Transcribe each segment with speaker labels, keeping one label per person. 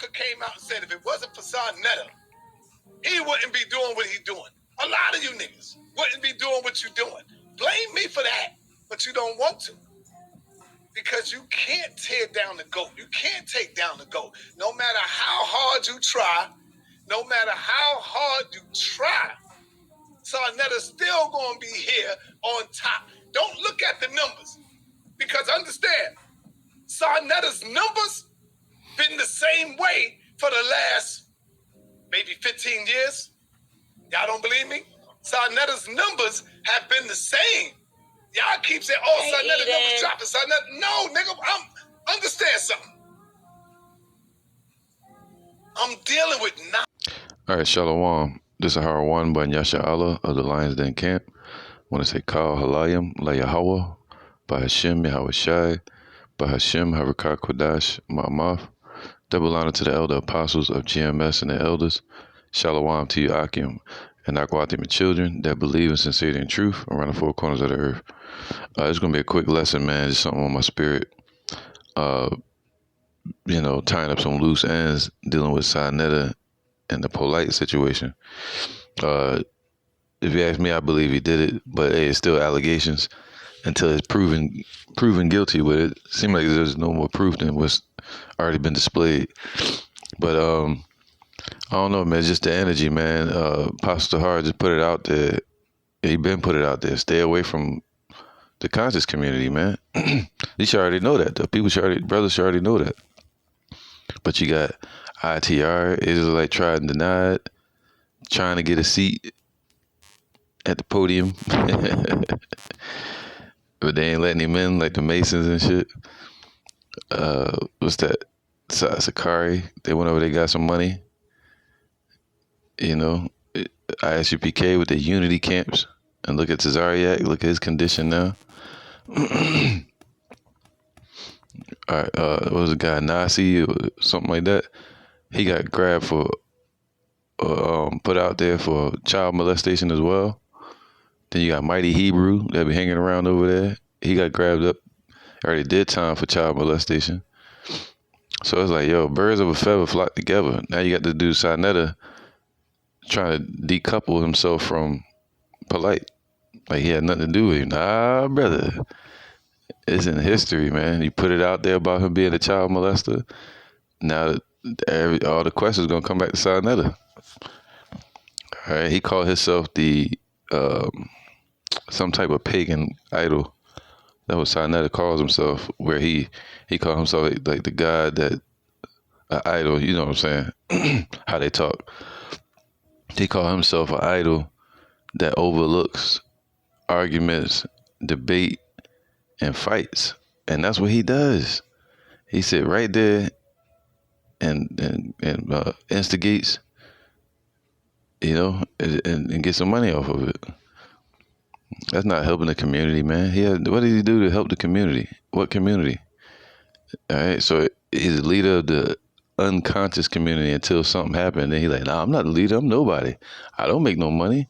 Speaker 1: motherfucker came out and said if it wasn't for Sarnetta, he wouldn't be doing what he's doing. A lot of you niggas wouldn't be doing what you're doing. Blame me for that, but you don't want to. Because you can't tear down the GOAT. You can't take down the GOAT. No matter how hard you try, no matter how hard you try, Sarnetta's still going to be here on top. Don't look at the numbers. Because understand, Sarnetta's numbers been the same way for the last maybe 15 years. Y'all don't believe me? Sarnetta's numbers have been the same. Y'all keep saying, oh, Sarnetta's numbers dropping. Sarnetta. No, nigga, understand something. I'm dealing with now.
Speaker 2: All right, Shalom. This is Harawan by Yasha Allah of the Lions Den Camp. I want to say Kal Halayim La Yahweh by Hashem Yahweh Shai by Hashem Harakah Kodash Ma'amaf. Double honor to the elder apostles of GMS and the elders. Shalom to you, Akim, and Akwatim and children that believe in sincerity and truth around the four corners of the earth. It's going to be a quick lesson, man. Just something on my spirit. Tying up some loose ends, dealing with Sarnetta and the Polite situation. If you ask me, I believe he did it, but hey, it's still allegations until it's proven guilty with it. Seems like there's no more proof than what's already been displayed. But I don't know, man. It's just the energy, man. Pastor Hart just put it out there. He been put it out there. Stay away from the conscious community, man. You should already know that. The brothers should already know that. But you got ITR, Israelite tried and denied, trying to get a seat at the podium. But they ain't letting him in, like the Masons and shit. What's that? Sakari. They went over, they got some money. ISUPK with the unity camps. And look at Tazariak, look at his condition now. All right, what was the guy, Nasi or something like that? He got grabbed for, put out there for child molestation as well. Then you got Mighty Hebrew that be hanging around over there. He got grabbed up, already did time for child molestation. So it's like, yo, birds of a feather flock together. Now you got the dude Sarnetta trying to decouple himself from Polite. Like he had nothing to do with him. Nah, brother. It's in history, man. You put it out there about him being a child molester. Now all the questions gonna come back to Sarnetta. All right, he called himself the some type of pagan idol. That was Sarnetta calls himself, where he called himself like the god that idol. You know what I'm saying? How they talk. He called himself an idol that overlooks arguments, debate, and fights, and that's what he does. He sit right there and instigates, and get some money off of it. That's not helping the community, man. What did he do to help the community? What community? All right, so he's the leader of the unconscious community until something happened. Then he's like, nah, I'm not the leader. I'm nobody. I don't make no money.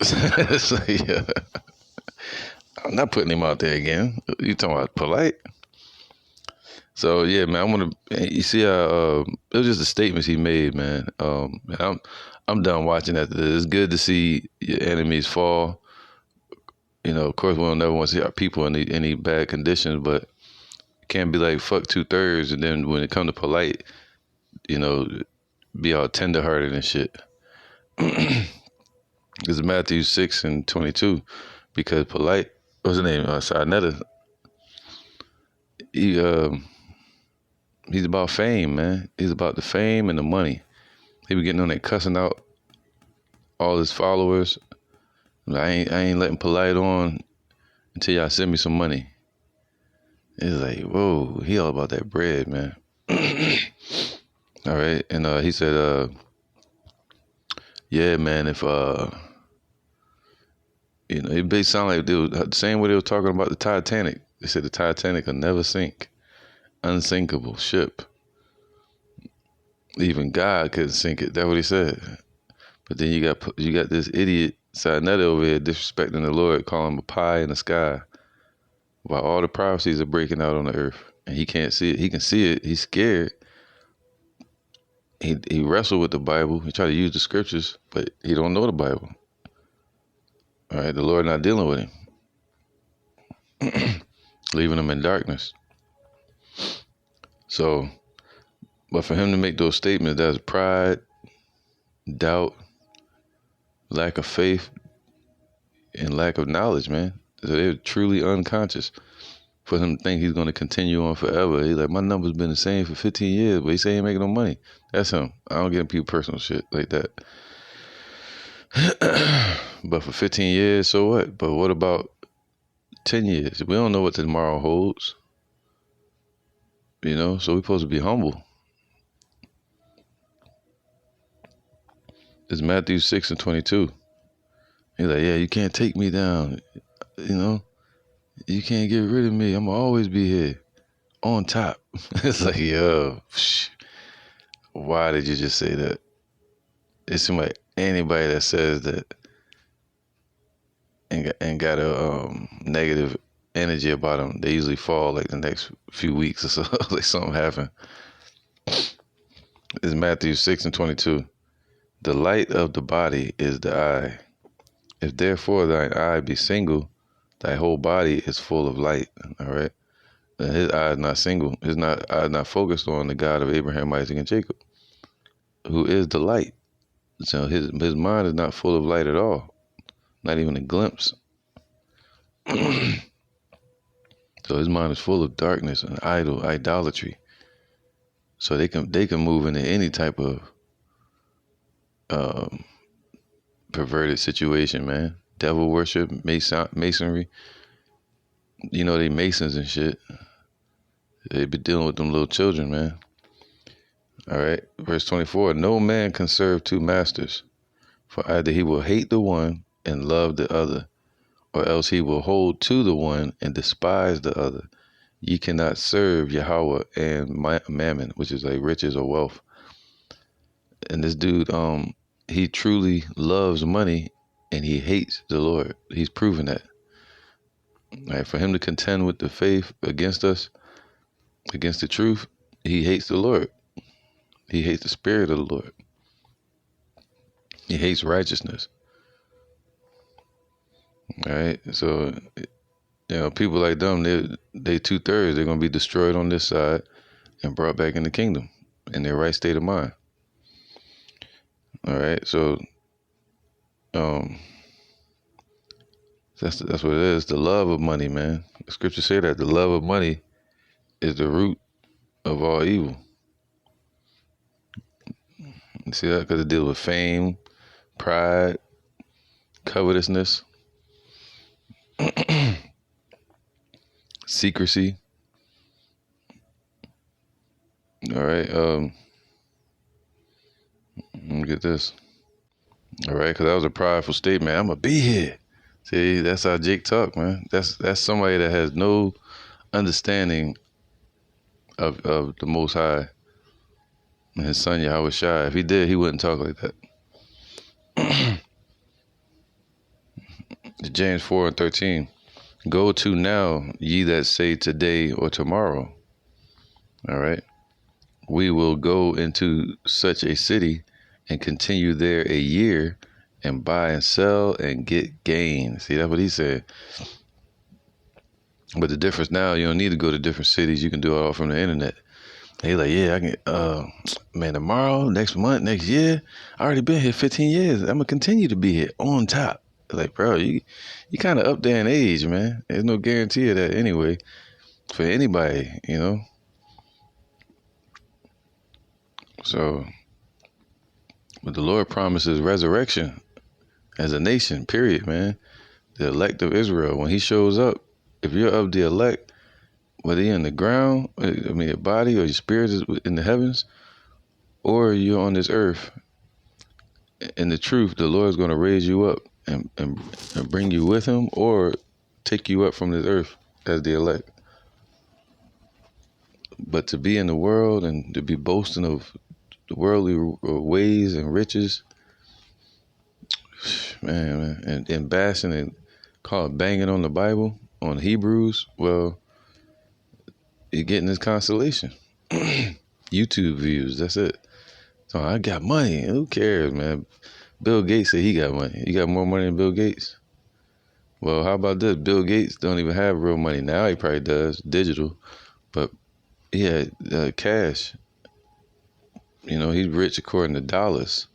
Speaker 2: So, yeah. I'm not putting him out there again. You talking about Polite? So yeah, man. You see how it was just the statements he made, man. I'm done watching that. It's good to see your enemies fall. Of course, we don't never want to see our people in any bad conditions, but it can't be like fuck 2/3, and then when it comes to Polite, be all tenderhearted and shit. It's Matthew 6:22, because Polite. What's his name? Sarnetta. He's about fame, man. He's about the fame and the money. He be getting on there cussing out all his followers. I ain't letting Polite on until y'all send me some money. It's like, whoa, he all about that bread, man. All right, and he said, yeah, man, if it basically sound like they was the same way they were talking about the Titanic. They said the Titanic will never sink. Unsinkable ship. Even God couldn't sink it. That's what he said. But then you got this idiot Sarnetta over here disrespecting the Lord, calling him a pie in the sky. While all the prophecies are breaking out on the earth. And he can't see it. He can see it. He's scared. he wrestled with the Bible. He tried to use the scriptures, but he don't know the Bible. All right, the Lord not dealing with him, leaving him in darkness. So, but for him to make those statements, that's pride, doubt, lack of faith, and lack of knowledge, man. So they're truly unconscious. For him to think he's going to continue on forever. He's like, my number's been the same for 15 years, but he say he ain't making no money. That's him. I don't get in people personal shit like that. But for 15 years, so what? But what about 10 years? We don't know what tomorrow holds. You know, so we're supposed to be humble. It's Matthew 6:22. He's like, yeah, you can't take me down. You know, you can't get rid of me. I'm going to always be here on top. It's like, yo, why did you just say that? It seems like anybody that says that and got a negative energy about them, they usually fall like the next few weeks or so. Like something happened. It's Matthew 6:22. The light of the body is the eye. If therefore thine eye be single, thy whole body is full of light. All right. And his eye is not single. His eye is not focused on the God of Abraham, Isaac, and Jacob, who is the light. So his mind is not full of light at all. Not even a glimpse. So his mind is full of darkness and idolatry. So they can move into any type of perverted situation, man. Devil worship, masonry. You know, they masons and shit. They be dealing with them little children, man. All right. Verse 24, no man can serve two masters, for either he will hate the one and love the other, or else he will hold to the one and despise the other. Ye cannot serve Yahweh and Mammon, which is like riches or wealth. And this dude, he truly loves money and he hates the Lord. He's proven that. Right? For him to contend with the faith against us, against the truth, he hates the Lord. He hates the spirit of the Lord. He hates righteousness. All right. So, you know, people like them, they 2/3, they're gonna be destroyed on this side and brought back in the kingdom in their right state of mind. All right. So, that's what it is. The love of money, man. The scriptures say that the love of money is the root of all evil. You see that? Because it deals with fame, pride, covetousness, secrecy. All right. Let me get this. All right, because that was a prideful statement. I'm gonna be here. See, that's how Jake talk, man. That's somebody that has no understanding of the Most High and his son Yahweh Shai. If he did, he wouldn't talk like that. James 4:13. Go to now, ye that say today or tomorrow. All right. We will go into such a city and continue there a year and buy and sell and get gain. See, that's what he said. But the difference now, you don't need to go to different cities. You can do it all from the internet. He's like, yeah, I can, man, tomorrow, next month, next year, I already been here 15 years. I'm going to continue to be here on top. Like, bro, you kind of up there in age, man. There's no guarantee of that anyway for anybody, you know. So, but the Lord promises resurrection as a nation, period, man. The elect of Israel, when he shows up, if you're of the elect, whether you're in the ground, I mean, your body or your spirit is in the heavens, or you're on this earth, in the truth, the Lord is going to raise you up and bring you with him or take you up from this earth as the elect. But to be in the world and to be boasting of the worldly ways and riches, man, and bashing and banging on the Bible, on Hebrews, well, you're getting this consolation. YouTube views, that's it. Oh, I got money. Who cares, man? Bill Gates said he got money. You got more money than Bill Gates? Well, how about this? Bill Gates don't even have real money now. He probably does digital, but he had cash. You know, he's rich according to dollars.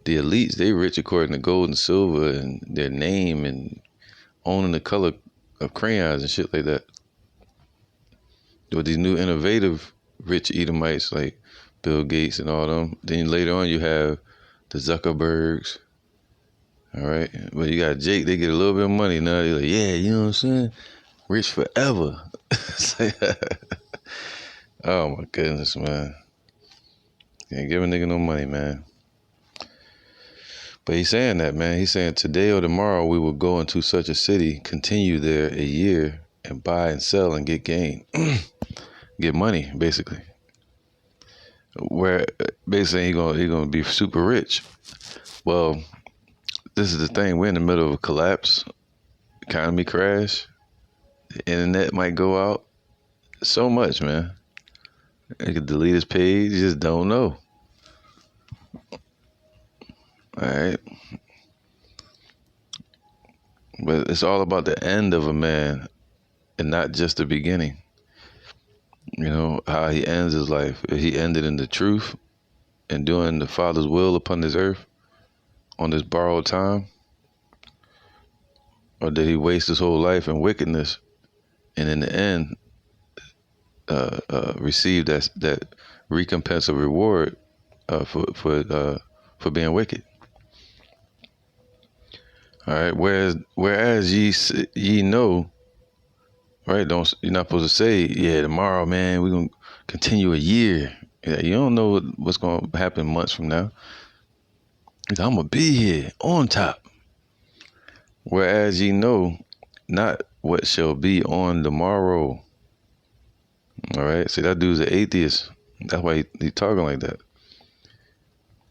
Speaker 2: The elites, they rich according to gold and silver and their name and owning the color of crayons and shit like that. With these new innovative rich Edomites like Bill Gates and all them, then later on you have the Zuckerbergs. All right, but you got Jake. They get a little bit of money now. They're like, yeah, you know what I'm saying? Rich forever. Oh my goodness, man. Can't give a nigga no money, man. But he's saying that, man. He's saying today or tomorrow we will go into such a city, continue there a year, and buy and sell and get gain, get money, basically. Where basically he gonna be super rich. Well, this is the thing. We're in the middle of a collapse, economy crash. The internet might go out. So much, man. He could delete his page. You just don't know. All right. But it's all about the end of a man and not just the beginning. You know, how he ends his life. He ended in the truth and doing the Father's will upon this earth on this borrowed time. Or did he waste his whole life in wickedness and in the end receive that recompense or reward for being wicked? All right. Whereas ye know, right? You're not supposed to say, yeah, tomorrow, man, we're gonna continue a year. Yeah, you don't know what's gonna happen months from now. I'm gonna be here on top. Whereas ye know not what shall be on the morrow. All right. See, that dude's an atheist. That's why he talking like that.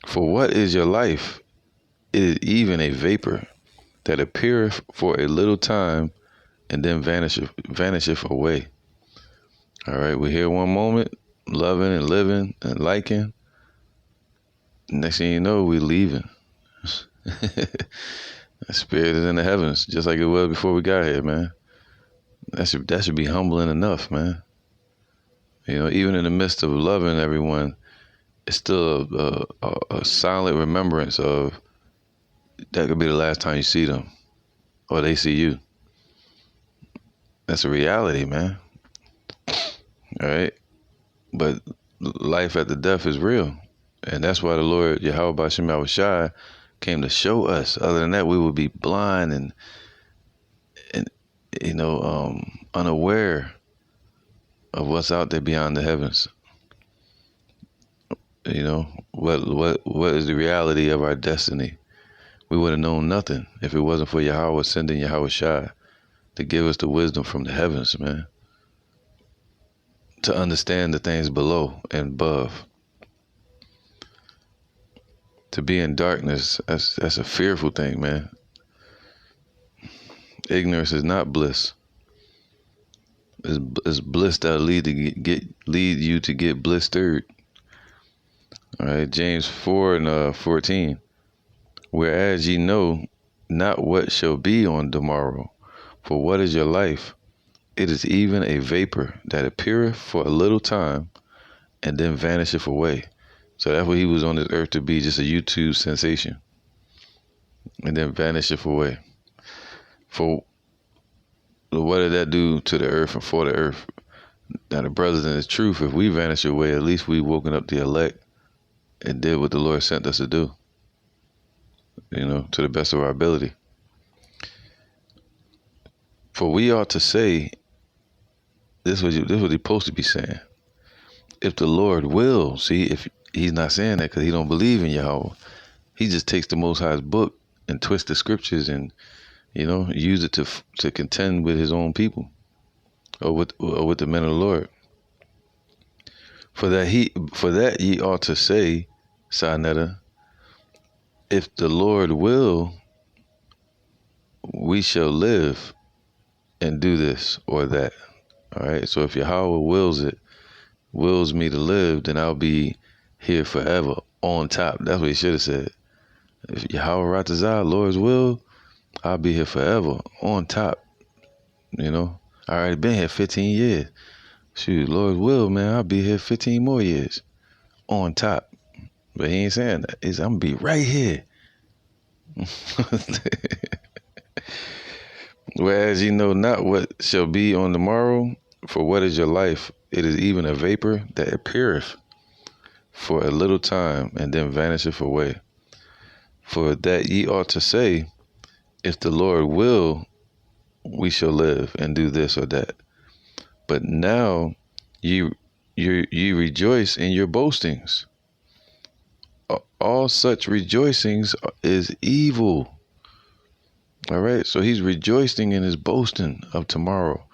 Speaker 2: For what is your life? It is even a vapor that appeareth for a little time and then vanisheth away. All right, we're here one moment, loving and living and liking. Next thing you know, we're leaving. The spirit is in the heavens, just like it was before we got here, man. That should be humbling enough, man. You know, even in the midst of loving everyone, it's still a silent remembrance of that could be the last time you see them or they see you. That's a reality, man. All right. But life after death is real. And that's why the Lord, Yahweh B'Shem Yahushai, came to show us. Other than that, we would be blind and unaware of what's out there beyond the heavens. You know, what is the reality of our destiny? We would have known nothing if it wasn't for Yahweh sending Yahushai to give us the wisdom from the heavens, man. To understand the things below and above. To be in darkness, that's a fearful thing, man. Ignorance is not bliss. It's bliss that'll lead you to get blistered. All right, James 4 and 14. Whereas ye know not what shall be on the morrow, for what is your life? It is even a vapor that appeareth for a little time and then vanisheth away. So that's what he was on this earth to be, just a YouTube sensation. And then vanisheth away. For what did that do to the earth and for the earth? Now the brothers in the truth, if we vanish away, at least we woken up the elect and did what the Lord sent us to do. You know, to the best of our ability. For we ought to say, this is what he's supposed to be saying. If the Lord will, see, if he's not saying that because he don't believe in Yahweh. He just takes the Most High's book and twists the scriptures and, you know, use it to contend with his own people or with the men of the Lord. For that ye ought to say, Sarnetta, if the Lord will, we shall live and do this or that. All right. So if Yahweh wills me to live, then I'll be here forever. on top. That's what he should have said. If Yahweh Ratazah, Lord's will, I'll be here forever. On top. You know? I already been here 15 years. Shoot, Lord's will, man, I'll be here 15 more years. On top. But he ain't saying that. He's, I'm gonna be right here. Whereas you know not what shall be on the morrow, for what is your life? It is even a vapor that appeareth for a little time and then vanisheth away. For that ye ought to say, if the Lord will, we shall live and do this or that. But now ye rejoice in your boastings. All such rejoicings is evil. All right, so he's rejoicing in his boasting of tomorrow.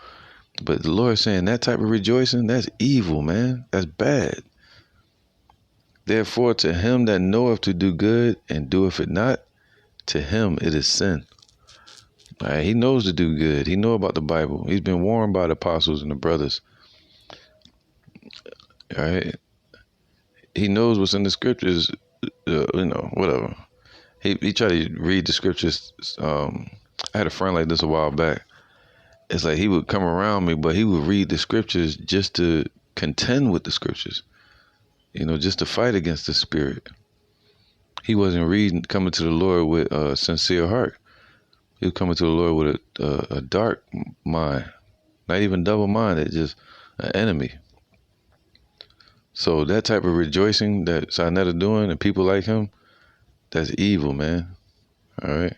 Speaker 2: But the Lord is saying that type of rejoicing, that's evil, man. That's bad. Therefore, to him that knoweth to do good and doeth it not, to him it is sin. All right, he knows to do good. He know about the Bible. He's been warned by the apostles and the brothers. All right, he knows what's in the scriptures. Whatever. He tried to read the scriptures. I had a friend like this a while back. It's like he would come around me, but he would read the scriptures just to contend with the scriptures, just to fight against the spirit. He wasn't coming to the Lord with a sincere heart. He was coming to the Lord with a dark mind, not even double-minded, just an enemy. So that type of rejoicing that Sarnetta doing and people like him, that's evil, man. All right.